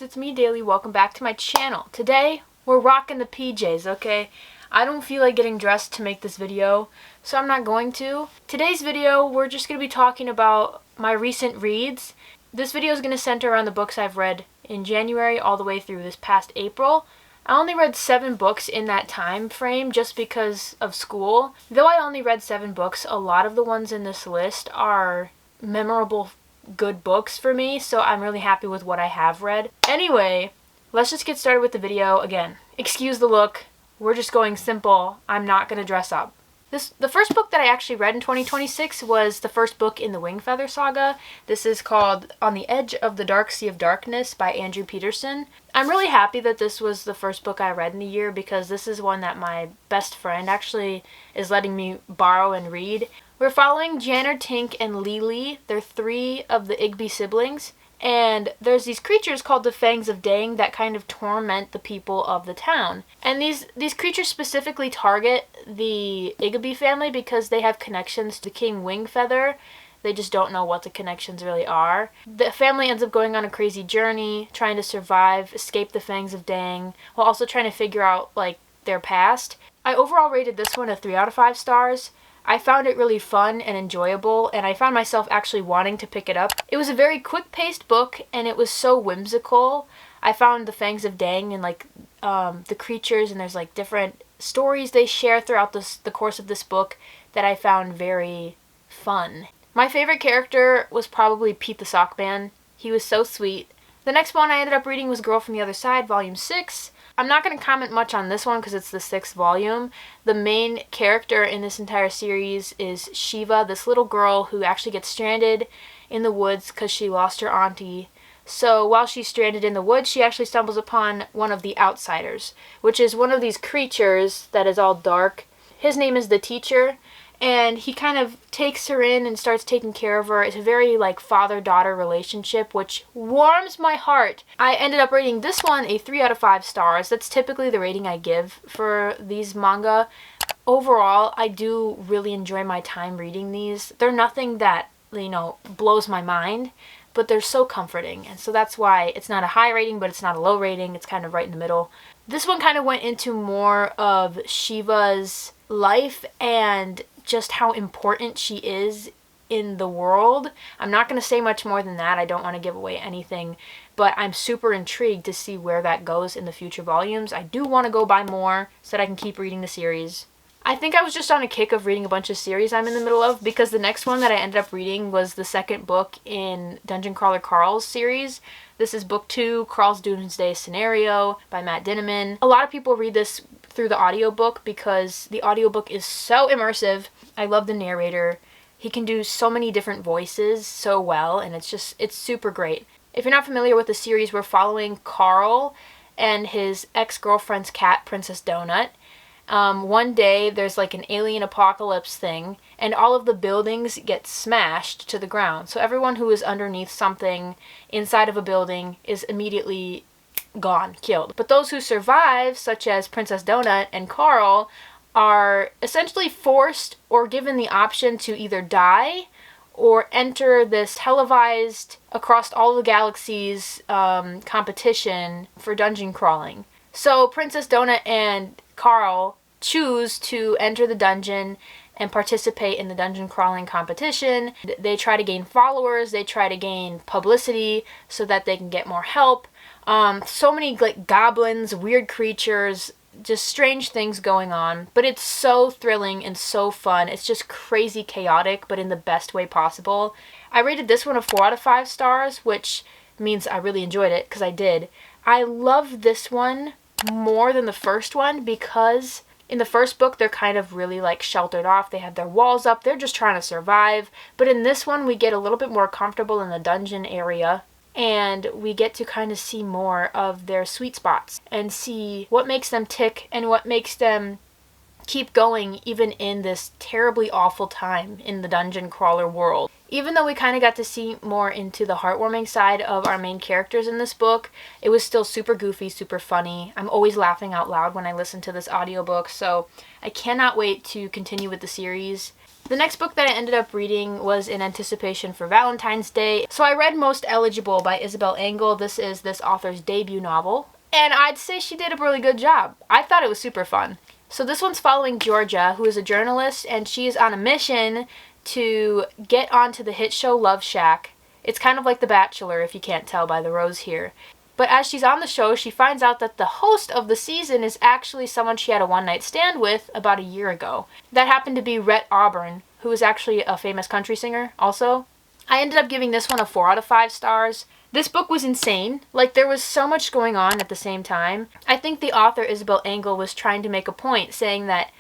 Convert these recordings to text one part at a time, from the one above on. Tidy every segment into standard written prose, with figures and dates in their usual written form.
guys, it's me, Daily. Welcome back to my channel. Today, we're rocking the PJs, okay? I don't feel like getting dressed to make this video, so I'm not going to. Today's video, we're just going to be talking about my recent reads. This video is going to center around the books I've read in January all the way through this past April. I only read 7 books in that time frame just because of school. Though I only read 7 books, a lot of the ones in this list are memorable, good books for me, so I'm really happy with what I have read. Anyway, let's just get started with the video. Again, excuse the look. We're just going simple. I'm not going to dress up. The first book that I actually read in 2026 was the first book in the Wingfeather saga. This is called On the Edge of the Dark Sea of Darkness by Andrew Peterson. I'm really happy that this was the first book I read in the year because this is one that my best friend actually is letting me borrow and read. We're following Janner, Tink, and Lily. They're 3 of the Igby siblings. And there's these creatures called the Fangs of Dang that kind of torment the people of the town. And these creatures specifically target the Igby family because they have connections to King Wingfeather. They just don't know what the connections really are. The family ends up going on a crazy journey, trying to survive, escape the Fangs of Dang, while also trying to figure out, like, their past. I overall rated this one a 3 out of 5 stars. I found it really fun and enjoyable, and I found myself actually wanting to pick it up. It was a very quick-paced book, and it was so whimsical. I found the Fangs of Dang and, like, the creatures, and there's, like, different stories they share throughout the course of this book that I found very fun. My favorite character was probably Pete the Sock Man. He was so sweet. The next one I ended up reading was Girl from the Other Side, Volume 6. I'm not going to comment much on this one because it's the 6th volume. The main character in this entire series is Shiva, this little girl who actually gets stranded in the woods because she lost her auntie. So while she's stranded in the woods, she actually stumbles upon one of the Outsiders, which is one of these creatures that is all dark. His name is the Teacher, and he kind of takes her in and starts taking care of her. It's a very, like, father-daughter relationship, which warms my heart. I ended up rating this one a 3 out of 5 stars. That's typically the rating I give for these manga. Overall, I do really enjoy my time reading these. They're nothing that, you know, blows my mind, but they're so comforting. And so that's why it's not a high rating, but it's not a low rating. It's kind of right in the middle. This one kind of went into more of Shiva's life and just how important she is in the world. I'm not going to say much more than that. I don't want to give away anything, but I'm super intrigued to see where that goes in the future volumes. I do want to go buy more so that I can keep reading the series. I think I was just on a kick of reading a bunch of series I'm in the middle of because the next one that I ended up reading was the second book in Dungeon Crawler Carl's series. This is book 2, Carl's Doomsday Scenario by Matt Dinneman. A lot of people read this through the audiobook because the audiobook is so immersive. I love the narrator. He can do so many different voices so well, and it's super great. If you're not familiar with the series, we're following Carl and his ex-girlfriend's cat, Princess Donut. One day, there's like an alien apocalypse thing, and all of the buildings get smashed to the ground. So everyone who is underneath something inside of a building is immediately gone, killed. But those who survive, such as Princess Donut and Carl, are essentially forced or given the option to either die or enter this televised across all the galaxies competition for dungeon crawling. So Princess Donut and Carl choose to enter the dungeon and participate in the dungeon crawling competition. They try to gain followers, they try to gain publicity so that they can get more help. So many, like, goblins, weird creatures, just strange things going on, but it's so thrilling and so fun. It's just crazy chaotic, but in the best way possible. I rated this one a 4 out of 5 stars, which means I really enjoyed it, because I did. I love this one more than the first one because in the first book, they're kind of really, like, sheltered off. They have their walls up. They're just trying to survive. But in this one, we get a little bit more comfortable in the dungeon area, and we get to kind of see more of their sweet spots and see what makes them tick and what makes them keep going even in this terribly awful time in the dungeon crawler world. Even though we kind of got to see more into the heartwarming side of our main characters in this book, it was still super goofy, super funny. I'm always laughing out loud when I listen to this audiobook, so I cannot wait to continue with the series. The next book that I ended up reading was in anticipation for Valentine's Day. So I read Most Eligible by Isabel Engel. This is this author's debut novel, and I'd say she did a really good job. I thought it was super fun. So this one's following Georgia, who is a journalist, and she is on a mission to get onto the hit show Love Shack. It's kind of like The Bachelor, if you can't tell by the rose here. But as she's on the show, she finds out that the host of the season is actually someone she had a one-night stand with about a year ago. That happened to be Rhett Auburn, who is actually a famous country singer also. I ended up giving this one a 4 out of 5 stars. This book was insane. Like, there was so much going on at the same time. I think the author, Isabel Engel, was trying to make a point, saying that,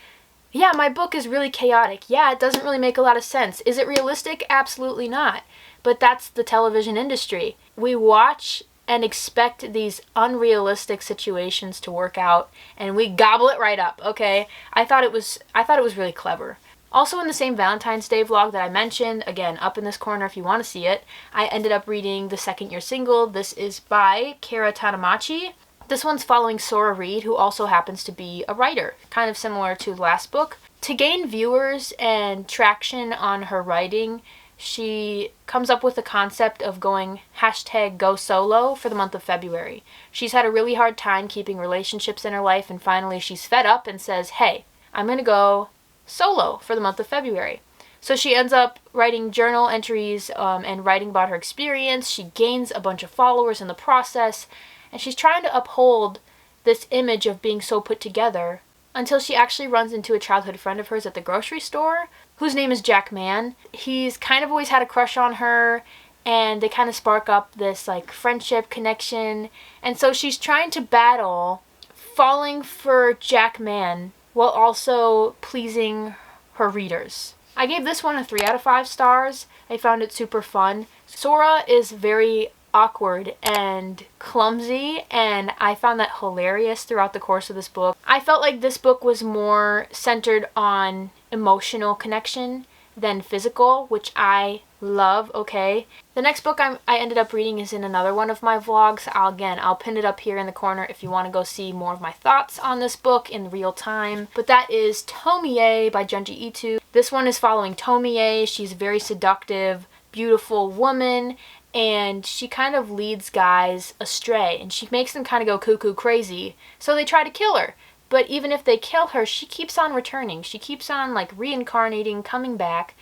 yeah, my book is really chaotic. Yeah, it doesn't really make a lot of sense. Is it realistic? Absolutely not. But that's the television industry. We watch and expect these unrealistic situations to work out, and we gobble it right up, okay? I thought it was really clever. Also in the same Valentine's Day vlog that I mentioned, again, up in this corner if you want to see it, I ended up reading the second year single. This is by Kara Tanamachi. This one's following Sora Reed, who also happens to be a writer, kind of similar to the last book. To gain viewers and traction on her writing, she comes up with the concept of going #GoSolo for the month of February. She's had a really hard time keeping relationships in her life, and finally she's fed up and says, hey, I'm going to go solo for the month of February. So she ends up writing journal entries and writing about her experience. She gains a bunch of followers in the process, and she's trying to uphold this image of being so put together until she actually runs into a childhood friend of hers at the grocery store, whose name is Jack Mann. He's kind of always had a crush on her, and they kind of spark up this like friendship connection. And so she's trying to battle falling for Jack Mann while also pleasing her readers. I gave this one a 3 out of 5 stars. I found it super fun. Sora is very awkward and clumsy, and I found that hilarious throughout the course of this book. I felt like this book was more centered on emotional connection than physical, which I love, okay? The next book I ended up reading is in another one of my vlogs. I'll pin it up here in the corner if you want to go see more of my thoughts on this book in real time. But that is Tomie by Junji Ito. This one is following Tomie. She's a very seductive, beautiful woman, and she kind of leads guys astray, and she makes them kind of go cuckoo crazy, so they try to kill her. But even if they kill her, she keeps on returning. She keeps on like reincarnating, coming back,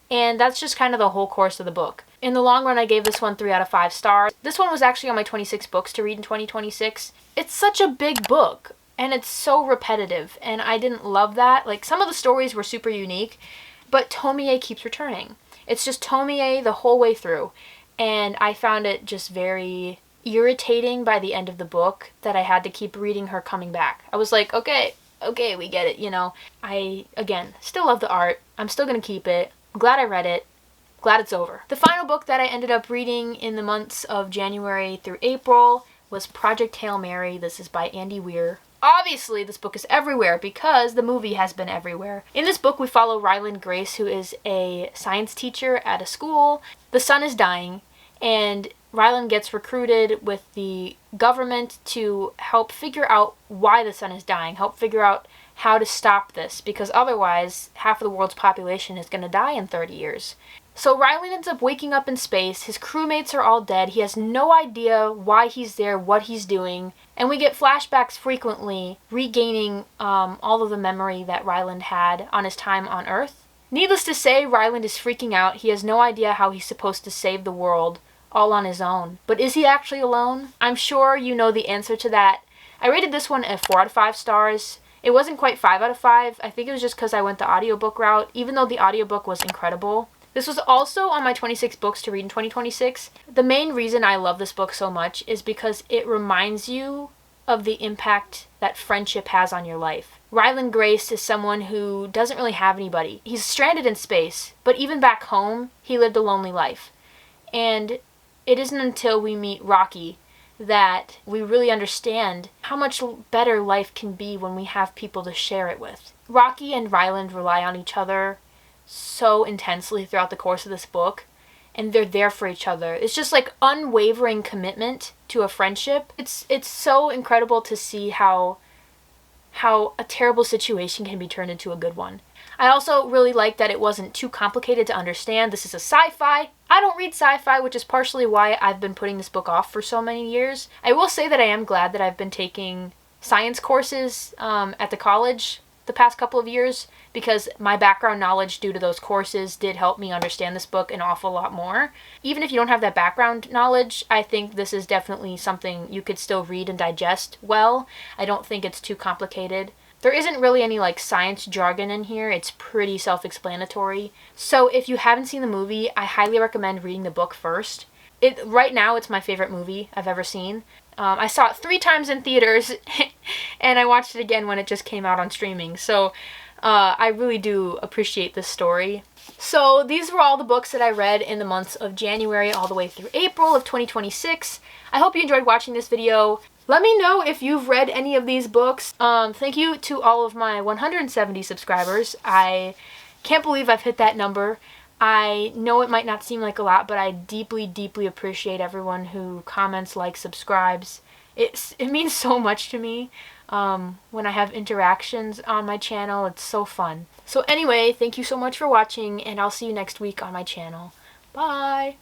and that's just kind of the whole course of the book. In the long run, I gave this one 3 out of 5 stars. This one was actually on my 26 books to read in 2026. It's such a big book, and it's so repetitive, and I didn't love that. Like, some of the stories were super unique, but Tomie keeps returning. It's just Tomie the whole way through. And I found it just very irritating by the end of the book that I had to keep reading her coming back. I was like, okay, we get it, you know. I, again, still love the art. I'm still going to keep it. I'm glad I read it. Glad it's over. The final book that I ended up reading in the months of January through April was Project Hail Mary. This is by Andy Weir. Obviously, this book is everywhere because the movie has been everywhere. In this book, we follow Ryland Grace, who is a science teacher at a school. The sun is dying, and Ryland gets recruited with the government to help figure out why the sun is dying, help figure out how to stop this, because otherwise half of the world's population is going to die in 30 years. So Ryland ends up waking up in space. His crewmates are all dead. He has no idea why he's there, what he's doing, and we get flashbacks frequently regaining all of the memory that Ryland had on his time on Earth. Needless to say, Ryland is freaking out. He has no idea how he's supposed to save the world all on his own. But is he actually alone? I'm sure you know the answer to that. I rated this one a 4 out of 5 stars. It wasn't quite 5 out of 5. I think it was just because I went the audiobook route, even though the audiobook was incredible. This was also on my 26 books to read in 2026. The main reason I love this book so much is because it reminds you of the impact that friendship has on your life. Ryland Grace is someone who doesn't really have anybody. He's stranded in space, but even back home, he lived a lonely life. And it isn't until we meet Rocky that we really understand how much better life can be when we have people to share it with. Rocky and Ryland rely on each other so intensely throughout the course of this book, and they're there for each other. It's just like unwavering commitment to a friendship. It's so incredible to see how a terrible situation can be turned into a good one. I also really like that it wasn't too complicated to understand. This is a sci-fi. I don't read sci-fi, which is partially why I've been putting this book off for so many years. I will say that I am glad that I've been taking science courses at the college the past couple of years, because my background knowledge due to those courses did help me understand this book an awful lot more. Even if you don't have that background knowledge, I think this is definitely something you could still read and digest well. I don't think it's too complicated. There isn't really any like science jargon in here. It's pretty self-explanatory. So if you haven't seen the movie, I highly recommend reading the book first. Right now, it's my favorite movie I've ever seen. I saw it 3 times in theaters, and I watched it again when it just came out on streaming. So I really do appreciate this story. So these were all the books that I read in the months of January all the way through April of 2026. I hope you enjoyed watching this video. Let me know if you've read any of these books. Thank you to all of my 170 subscribers. I can't believe I've hit that number. I know it might not seem like a lot, but I deeply, deeply appreciate everyone who comments, likes, subscribes. It means so much to me when I have interactions on my channel. It's so fun. So anyway, thank you so much for watching, and I'll see you next week on my channel. Bye!